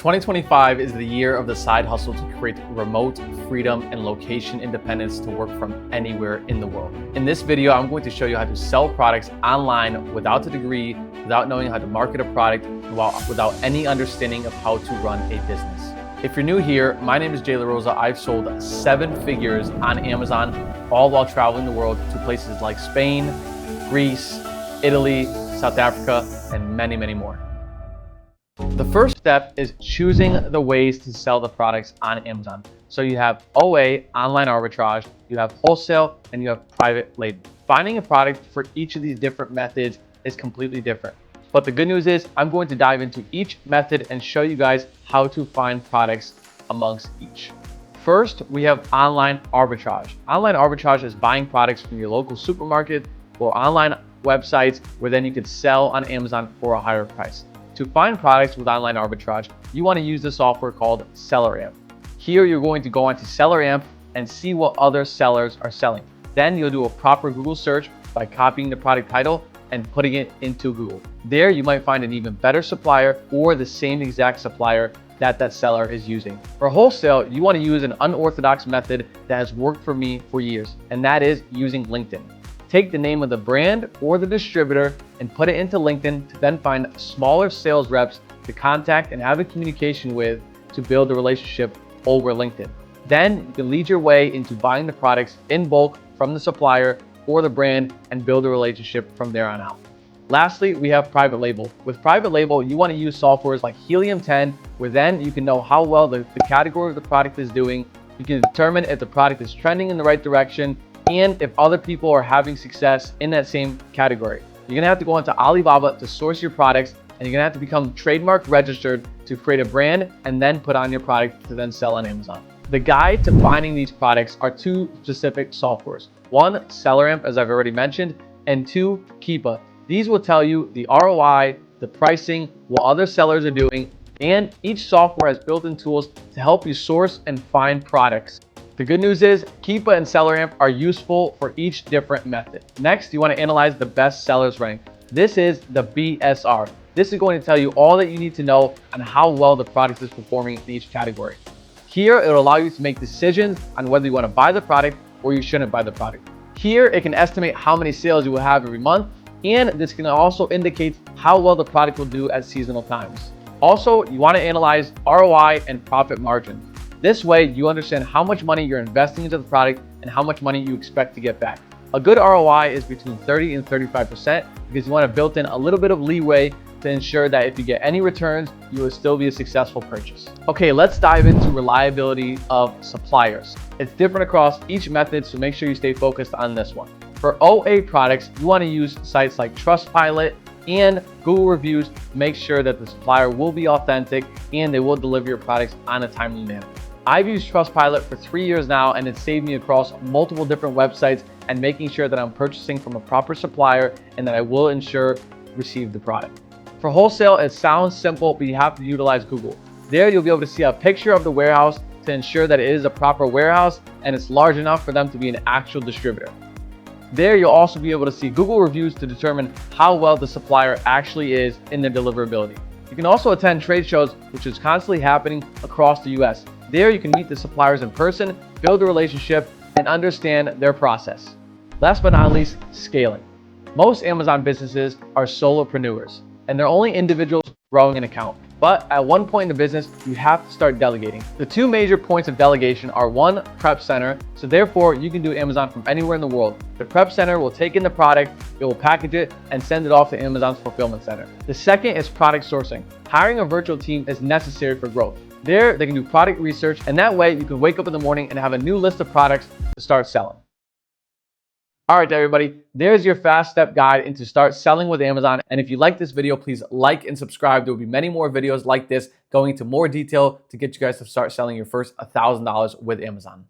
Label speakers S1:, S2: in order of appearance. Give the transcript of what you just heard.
S1: 2025 is the year of the side hustle to create remote freedom and location independence to work from anywhere in the world. In this video, I'm going to show you how to sell products online without a degree, without knowing how to market a product, without any understanding of how to run a business. If you're new here, my name is jayslarosa. I've sold 7 figures on Amazon, all while traveling the world to places like Spain, Greece, Italy, South Africa, and many, many more. The first step is choosing the ways to sell the products on Amazon. So you have OA, online arbitrage, you have wholesale, and you have private label. Finding a product for each of these different methods is completely different. But the good news is I'm going to dive into each method and show you guys how to find products amongst each. First, we have online arbitrage. Online arbitrage is buying products from your local supermarket or online websites where then you could sell on Amazon for a higher price. To find products with online arbitrage, you want to use the software called SellerAmp. Here, you're going to go onto SellerAmp and see what other sellers are selling. Then you'll do a proper Google search by copying the product title and putting it into Google. There, you might find an even better supplier or the same exact supplier that seller is using. For wholesale, you want to use an unorthodox method that has worked for me for years, and that is using LinkedIn. Take the name of the brand or the distributor and put it into LinkedIn to then find smaller sales reps to contact and have a communication with to build a relationship over LinkedIn. Then you can lead your way into buying the products in bulk from the supplier or the brand and build a relationship from there on out. Lastly, we have private label. With private label, you want to use softwares like Helium 10, where then you can know how well the category of the product is doing. You can determine if the product is trending in the right direction and if other people are having success in that same category. You're gonna have to go into Alibaba to source your products, and you're gonna have to become trademark registered to create a brand and then put on your product to then sell on Amazon. The guide to finding these products are 2 specific softwares. 1, SellerAmp, as I've already mentioned, and 2, Keepa. These will tell you the ROI, the pricing, what other sellers are doing, and each software has built-in tools to help you source and find products. The good news is Keepa and SellerAmp are useful for each different method. Next, you want to analyze the best sellers rank. This is the BSR. This is going to tell you all that you need to know on how well the product is performing in each category. Here, it will allow you to make decisions on whether you want to buy the product or you shouldn't buy the product. Here, it can estimate how many sales you will have every month, and this can also indicate how well the product will do at seasonal times. Also, you want to analyze ROI and profit margin. This way, you understand how much money you're investing into the product and how much money you expect to get back. A good ROI is between 30 and 35% because you want to build in a little bit of leeway to ensure that if you get any returns, you will still be a successful purchase. Okay, let's dive into reliability of suppliers. It's different across each method, so make sure you stay focused on this one. For OA products, you want to use sites like Trustpilot and Google reviews to make sure that the supplier will be authentic and they will deliver your products on a timely manner. I've used Trustpilot for 3 years now, and it saved me across multiple different websites and making sure that I'm purchasing from a proper supplier and that I will ensure receive the product. For wholesale, it sounds simple, but you have to utilize Google. There, you'll be able to see a picture of the warehouse to ensure that it is a proper warehouse and it's large enough for them to be an actual distributor. There, you'll also be able to see Google reviews to determine how well the supplier actually is in their deliverability. You can also attend trade shows, which is constantly happening across the US. There, you can meet the suppliers in person, build a relationship, and understand their process. Last but not least, scaling. Most Amazon businesses are solopreneurs, and they're only individuals growing an account. But at one point in the business, you have to start delegating. The 2 major points of delegation are 1, prep center, so therefore you can do Amazon from anywhere in the world. The prep center will take in the product, it will package it, and send it off to Amazon's fulfillment center. The second is product sourcing. Hiring a virtual team is necessary for growth. There, they can do product research, and that way you can wake up in the morning and have a new list of products to start selling. All right, everybody, there's your fast step guide into start selling with Amazon. And if you like this video, please like and subscribe. There will be many more videos like this going into more detail to get you guys to start selling your first $1,000 with Amazon.